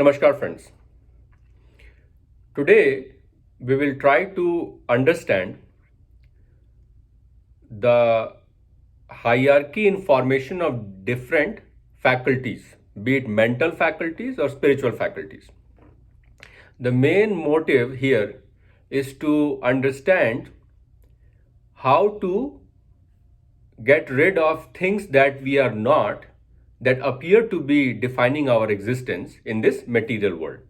Namaskar, friends. Today we will try to understand the hierarchy in formation of different faculties, be it mental faculties or spiritual faculties. The main motive here is to understand how to get rid of things that we are not, that appear to be defining our existence in this material world.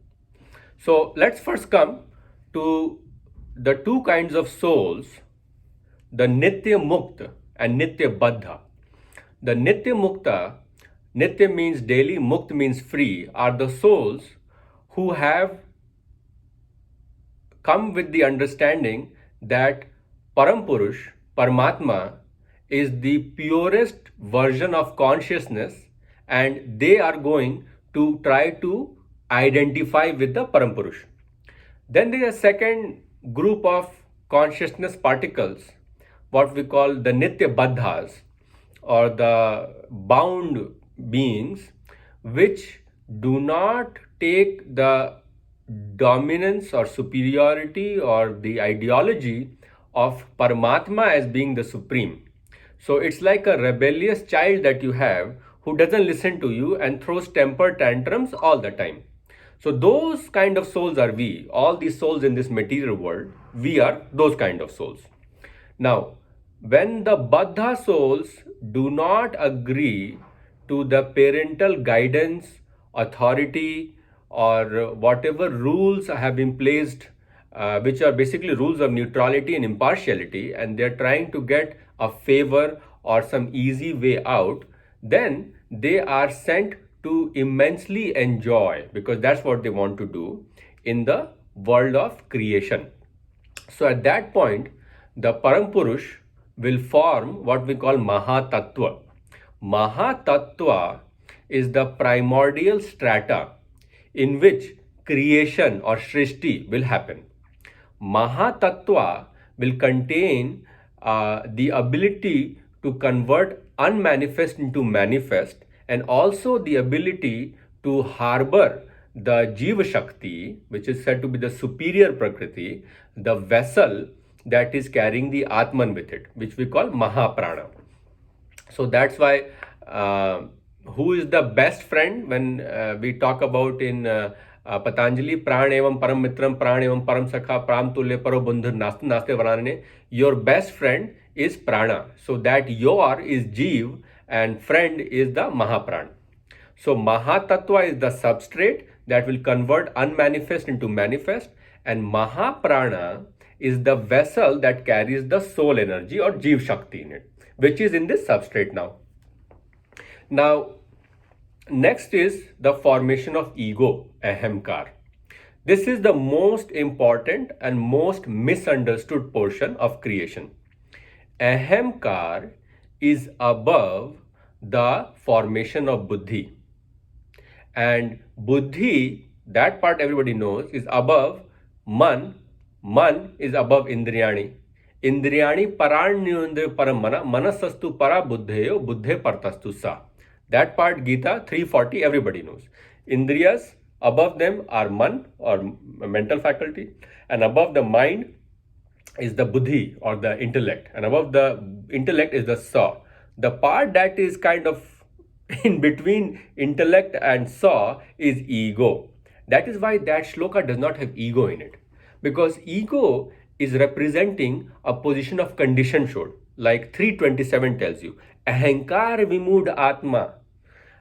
So let's first come to the two kinds of souls, the Nitya Mukta and Nitya Baddha. The Nitya Mukta, Nitya means daily, Mukt means free, are the souls who have come with the understanding that Param Purush, Paramatma, is the purest version of consciousness, and they are going to try to identify with the Param Purush. Then there is a second group of consciousness particles, what we call the Nitya Baddhas, or the bound beings, which do not take the dominance or superiority or the ideology of Paramatma as being the supreme. So it's like a rebellious child that you have who doesn't listen to you and throws temper tantrums all the time. So those kind of souls are we. All these souls in this material world, we are those kind of souls. Now, when the Baddha souls do not agree to the parental guidance, authority, or whatever rules have been placed, which are basically rules of neutrality and impartiality, and they're trying to get a favor or some easy way out, then they are sent to immensely enjoy, because that's what they want to do in the world of creation. So at that point, the Param Purush will form what we call Mahatattva. Mahatattva is the primordial strata in which creation or Srishti will happen. Mahatattva will contain the ability to convert unmanifest into manifest, and also the ability to harbor the Jiva Shakti, which is said to be the superior Prakriti, the vessel that is carrying the Atman with it, which we call Mahaprana. So that's why who is the best friend when we talk about in Patanjali, Pran evam param mitram, Pran evam param sakha, Pram tulya paro bandhu naste naste varane. Your best friend is Prana. So that your is Jeev and friend is the Mahapran. So Mahatattva is the substrate that will convert unmanifest into manifest, and Mahaprana is the vessel that carries the soul energy or Jeev Shakti in it, which is in this substrate now. Now, next is the formation of ego, ahamkar. This is the most important and most misunderstood portion of creation. Ahamkar is above the formation of buddhi. And buddhi, that part everybody knows, is above man. Man is above indriyani. Indriyani paranyundre paramana, manasastu para buddheyo, buddhe partastu sa. That part Gita 340 everybody knows. Indriyas, above them are man or mental faculty, and above the mind is the buddhi or the intellect, and above the intellect is the sa. The part that is kind of in between intellect and sa is ego. That is why that shloka does not have ego in it, because ego is representing a position of conditioned soul, like 327 tells you, ahankar vimud atma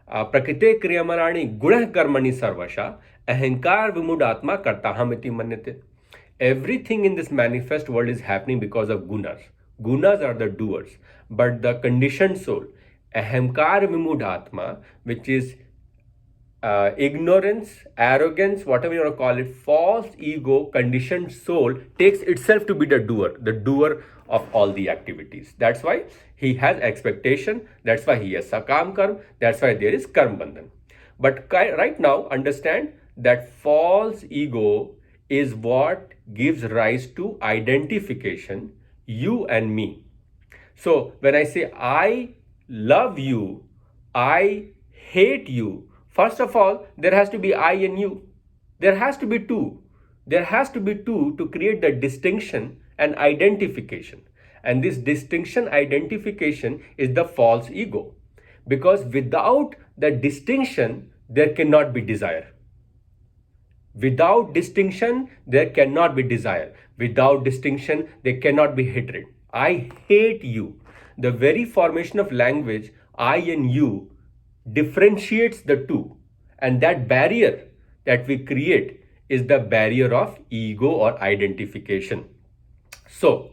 prakrite kriyamarani gunah karmani sarvasha ahankar vimud atma kartahamiti manyate. Everything in this manifest world is happening because of gunas. Gunas are the doers, but the conditioned soul, ahamkar vimud atma, which is ignorance, arrogance, whatever you want to call it, false ego, conditioned soul, takes itself to be the doer of all the activities. That's why he has expectation, that's why he has sakam karma, that's why there is karma bandhan. But right now, understand that false ego is what gives rise to identification, you and me. So when I say I love you, I hate you, First of all, there has to be I and you. There has to be two. There has to be two to create the distinction and identification. And this distinction identification is the false ego. Because without the distinction, there cannot be desire. Without distinction, there cannot be desire. Without distinction, there cannot be hatred. I hate you. The very formation of language, I and you, differentiates the two. And that barrier that we create is the barrier of ego or identification. So,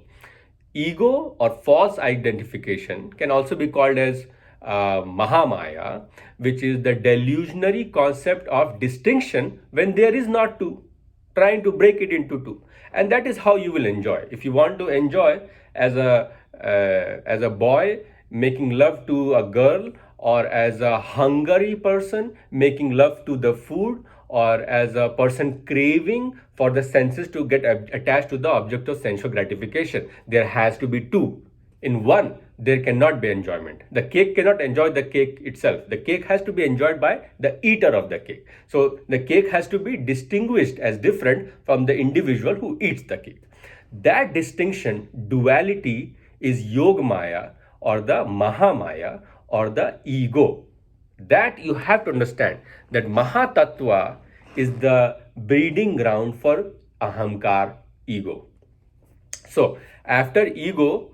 ego or false identification can also be called as Mahamaya, which is the delusionary concept of distinction when there is not two, trying to break it into two. And that is how you will enjoy. If you want to enjoy as a boy making love to a girl, or as a hungry person making love to the food, or as a person craving for the senses to get attached to the object of sensual gratification, there has to be two. In one, there cannot be enjoyment. The cake cannot enjoy the cake itself. The cake has to be enjoyed by the eater of the cake. So the cake has to be distinguished as different from the individual who eats the cake. That distinction, duality, is Yogamaya or the Mahamaya or the ego. That you have to understand, that Mahatattva is the breeding ground for Ahamkar, ego. So after ego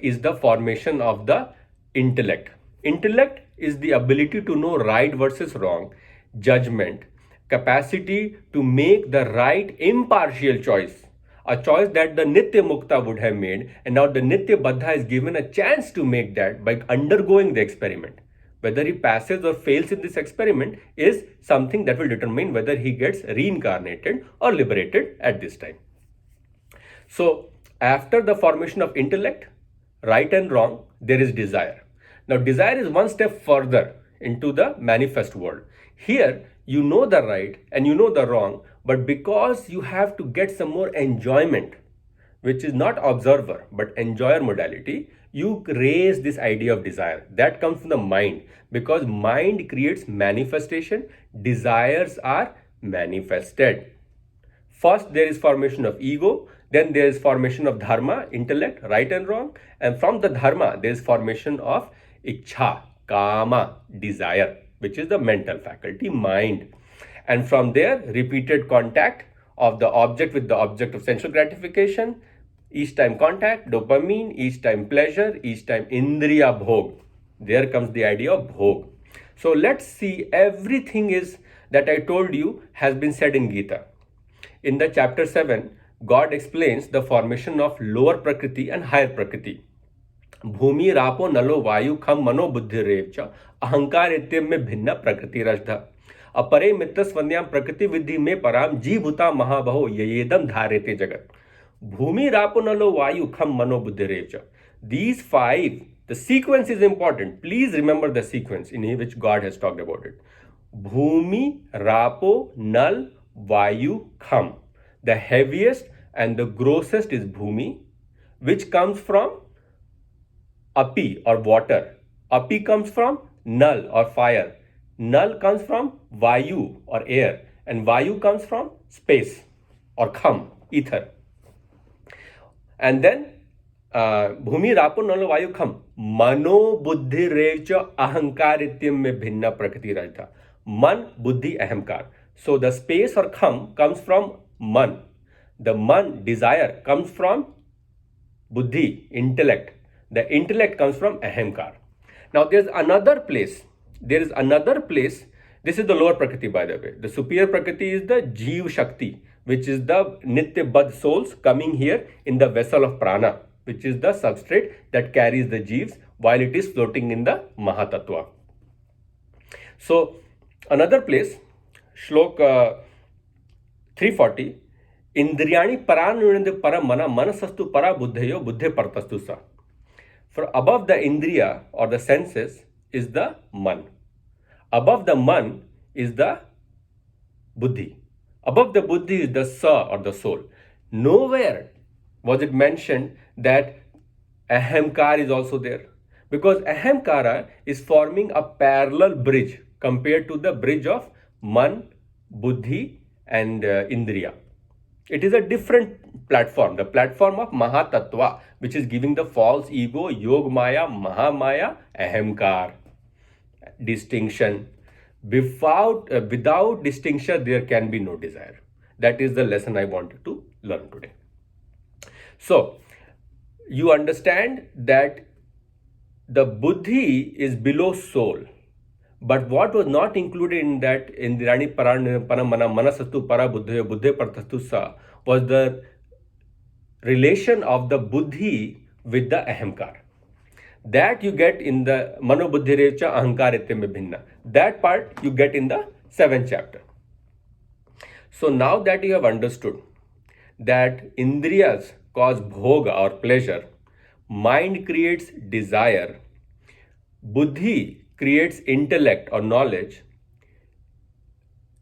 is the formation of the intellect. Intellect is the ability to know right versus wrong, judgment, capacity to make the right impartial choice, a choice that the Nityamukta would have made, and now the Nityabaddha is given a chance to make that by undergoing the experiment. Whether he passes or fails in this experiment is something that will determine whether he gets reincarnated or liberated at this time. So, after the formation of intellect, right and wrong, there is desire. Now, desire is one step further into the manifest world. Here, you know the right and you know the wrong, but because you have to get some more enjoyment, which is not observer but enjoyer modality, you raise this idea of desire. That comes from the mind, because mind creates manifestation, desires are manifested. First, there is formation of ego, then there is formation of dharma, intellect, right and wrong, and from the dharma, there is formation of ichha, kama, desire, which is the mental faculty, mind. And from there, repeated contact of the object with the object of sensual gratification, each time contact, dopamine, each time pleasure, each time indriya bhog. There comes the idea of bhog. So let's see, everything is that I told you has been said in Gita. In the chapter 7, God explains the formation of lower prakriti and higher prakriti. Bhumi, rapo, nalo, vayu, kham, mano, buddhi, revcha, ahankar, ityam में भिन्न प्रकृति रजधा अपरे मित्र स्वन्याम प्रकृति विधि में पराम जी भूता महाबहो येदम धारेते जगत. Bhumi, rapo, nalo, vayu, kham, mano, buddhi, revcha. These five, the sequence is important. Please remember the sequence in which God has talked about it. Bhumi, rapo, nal, vayu, kham. The heaviest and the grossest is Bhumi, which comes from Api or water. Api comes from Nal or fire. Nal comes from Vayu or air. And Vayu comes from space or Kham, ether. And then Bhumi, Rapo, Nalo, Vayu, Kham. Mano, Buddhi, Revcha, Ahankar, Ityam me bhinna prakriti rajta. Man, Buddhi, Ahamkar. So the space or Kham comes from Man. The Man, desire, comes from Buddhi, intellect. The intellect comes from Ahamkar. Now there's another place. There is another place. This is the lower Prakriti, by the way. The superior Prakriti is the Jeev Shakti, which is the Nityabadh souls coming here in the vessel of prana, which is the substrate that carries the Jeevs while it is floating in the Mahatattva. So another place, Shlok 340, Indriyani paranunande para mana manasastu para buddhayo buddhe partastu sa. For above the Indriya or the senses is the Man. Above the Man is the Buddhi. Above the Buddhi is the Sa or the soul. Nowhere was it mentioned that Ahamkar is also there, because Ahamkara is forming a parallel bridge compared to the bridge of Man, Buddhi and Indriya. It is a different platform, the platform of Mahatattva, which is giving the false ego, Yog Maya, Mahamaya, Ahamkar. Distinction. Without distinction, there can be no desire. That is the lesson I wanted to learn today. So, you understand that the buddhi is below soul. But what was not included in that, in the Rani Paramana Manasastu Para Buddhe Buddhe Parthastusa, was the relation of the buddhi with the ahamkar. That you get in the Mano Buddhi Recha Ahankar Ityame Bhinna. That part you get in the 7th chapter. So now that you have understood that Indriyas cause bhoga or pleasure, mind creates desire, buddhi creates intellect or knowledge,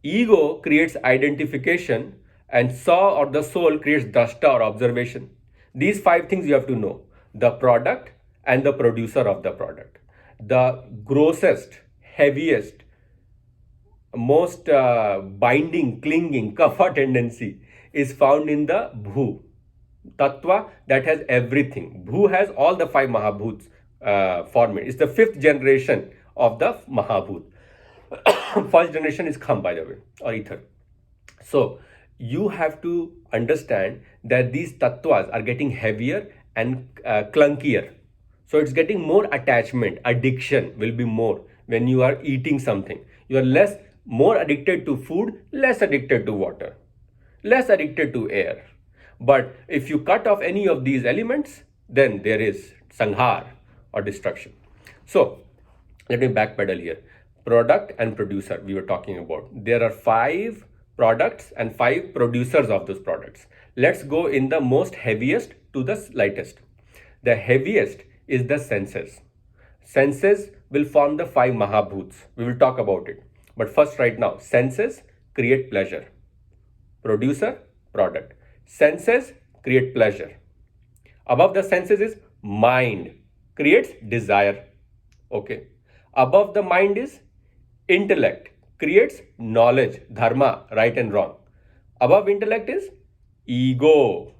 ego creates identification, and saw or the soul creates drashta or observation. These 5 things you have to know: the product and the producer of the product. The grossest, heaviest, most binding, clinging, kapha tendency is found in the bhu. Tattva that has everything. Bhu has all the 5 Mahabhuts formed. It's the 5th generation of the Mahabhut. First generation is Kham, by the way, or ether. So you have to understand that these tattvas are getting heavier and clunkier. So it's getting more attachment. Addiction will be more when you are eating something. You are more addicted to food, less addicted to water, less addicted to air. But if you cut off any of these elements, then there is sanghar or destruction. So let me backpedal here. Product and producer we were talking about. There are 5 products and 5 producers of those products. Let's go in the most heaviest to the lightest. The heaviest is the senses. Senses will form the 5 Mahabhuts. We will talk about it. But first, right now, senses create pleasure. Producer, product. Senses create pleasure. Above the senses is mind, creates desire. Okay. Above the mind is intellect, creates knowledge, dharma, right and wrong. Above intellect is ego,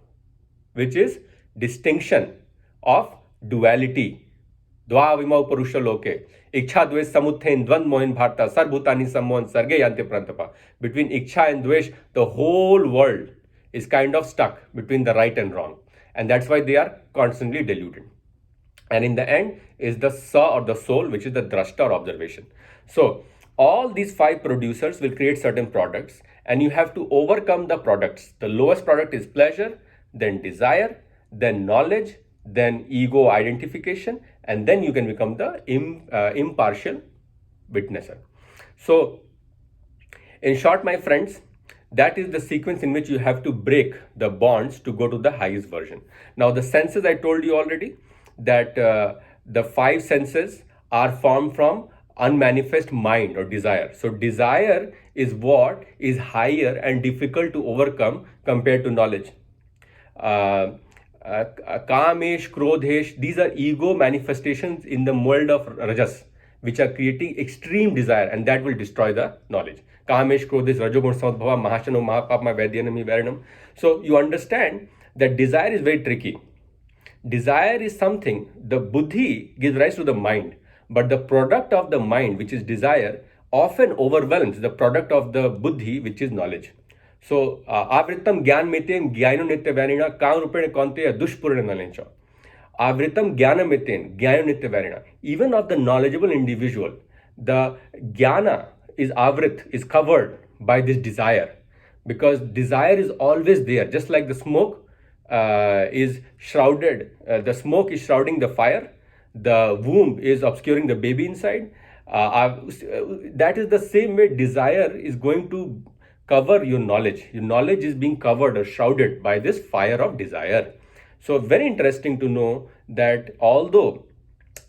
which is distinction of duality. Dva vimau purusha loke. Iksha dvesh samuthen dvand mohin bharta sarbhutani sammohan sarge yante prantapa. Between iksha and dvesh, the whole world is kind of stuck between the right and wrong. And that's why they are constantly deluded. And in the end is the sa or the soul, which is the drashta or observation. So all these 5 producers will create certain products, and you have to overcome the products. The lowest product is pleasure, then desire, then knowledge, then ego identification, and then you can become the impartial witnesser. So in short, my friends, that is the sequence in which you have to break the bonds to go to the highest version. Now the senses, I told you already that the 5 senses are formed from unmanifest mind or desire. So desire is what is higher and difficult to overcome compared to knowledge. Kamesh, Krodhesh, these are ego manifestations in the world of Rajas, which are creating extreme desire, and that will destroy the knowledge. Kamesh, Krodhesh, Rajogun, Samudbhava, Mahashano, Mahapapma, Vaidyanami, Varanam. So you understand that desire is very tricky. Desire is something, the buddhi gives rise to the mind, but the product of the mind, which is desire, often overwhelms the product of the buddhi, which is knowledge. So, avritam gyan meten gyano nitya varina kam rupene konte dushpurana nalencha. Avritam gyana meten gyano nitya varina. Even of the knowledgeable individual, the jnana is avrit, is covered by this desire, because desire is always there. Just like the smoke is shrouded, the smoke is shrouding the fire, the womb is obscuring the baby inside. That is the same way desire is going to cover your knowledge. Your knowledge is being covered or shrouded by this fire of desire. So very interesting to know that although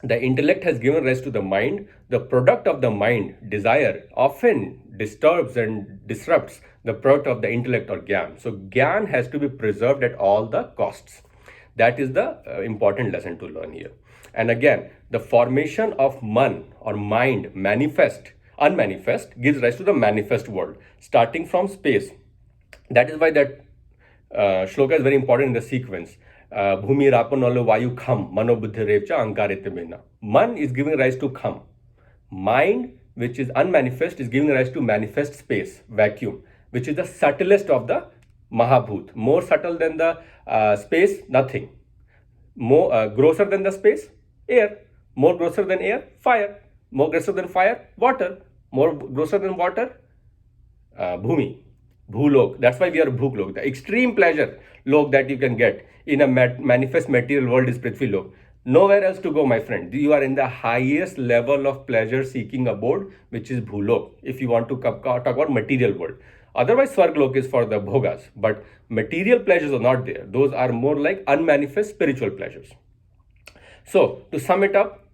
the intellect has given rise to the mind, the product of the mind, desire, often disturbs and disrupts the product of the intellect or gyan. So gyan has to be preserved at all the costs. That is the important lesson to learn here. And again, the formation of man or mind manifest unmanifest gives rise to the manifest world, starting from space. That is why that shloka is very important in the sequence. Bhumi rapanalo vayu kham, mano buddhi revcha ankarite mena. Man is giving rise to kham. Mind, which is unmanifest, is giving rise to manifest space, vacuum, which is the subtlest of the Mahabhut. More subtle than the space, nothing. More grosser than the space, air. More grosser than air, fire. More grosser than fire, water. More grosser than water, Bhumi. Bhulok. That's why we are Bhuklok. The extreme pleasure lok that you can get in a manifest material world is Prithvi Lok. Nowhere else to go, my friend. You are in the highest level of pleasure seeking abode, which is Bhulok, if you want to talk about material world. Otherwise, Swarglok is for the bhogas, but material pleasures are not there. Those are more like unmanifest spiritual pleasures. So, to sum it up,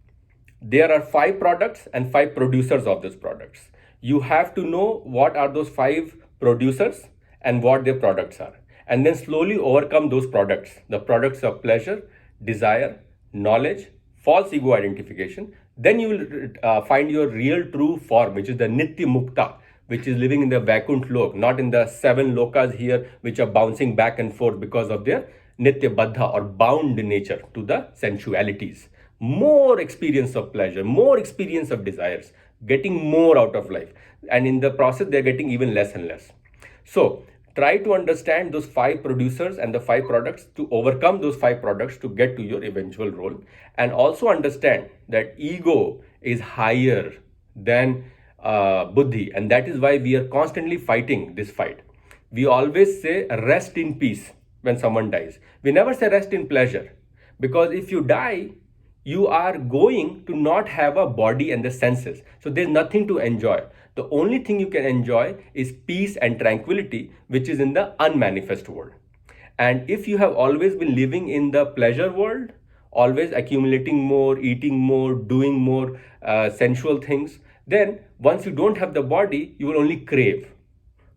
there are 5 products and 5 producers of those products. You have to know what are those 5 producers and what their products are, and then slowly overcome those products, the products of pleasure, desire, knowledge, false ego identification. Then you will find your real true form, which is the Nityamukta, which is living in the Vaikunt Lok, not in the 7 lokas here, which are bouncing back and forth because of their Nitya Baddha or bound nature to the sensualities. More experience of pleasure, more experience of desires, getting more out of life. And in the process, they're getting even less and less. So try to understand those 5 producers and the 5 products to overcome those 5 products to get to your eventual role. And also understand that ego is higher than buddhi. And that is why we are constantly fighting this fight. We always say rest in peace when someone dies. We never say rest in pleasure. Because if you die, you are going to not have a body and the senses. So there's nothing to enjoy. The only thing you can enjoy is peace and tranquility, which is in the unmanifest world. And if you have always been living in the pleasure world, always accumulating more, eating more, doing more sensual things, then once you don't have the body, you will only crave.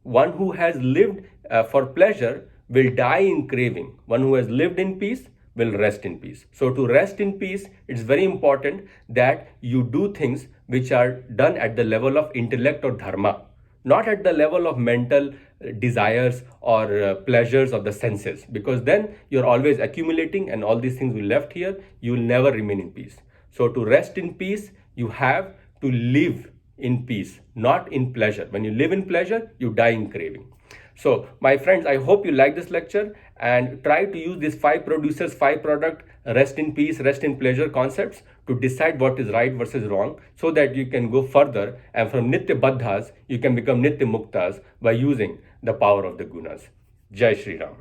One who has lived for pleasure will die in craving. One who has lived in peace will rest in peace. So to rest in peace, it's very important that you do things which are done at the level of intellect or dharma, not at the level of mental desires or pleasures of the senses, because then you're always accumulating and all these things will left here, you will never remain in peace. So to rest in peace, you have to live in peace, not in pleasure. When you live in pleasure, you die in craving. So my friends, I hope you like this lecture and try to use these 5 producers, 5 product, rest in peace, rest in pleasure concepts to decide what is right versus wrong, so that you can go further, and from Nitya Baddhas, you can become Nitya Muktas by using the power of the gunas. Jai Shri Ram.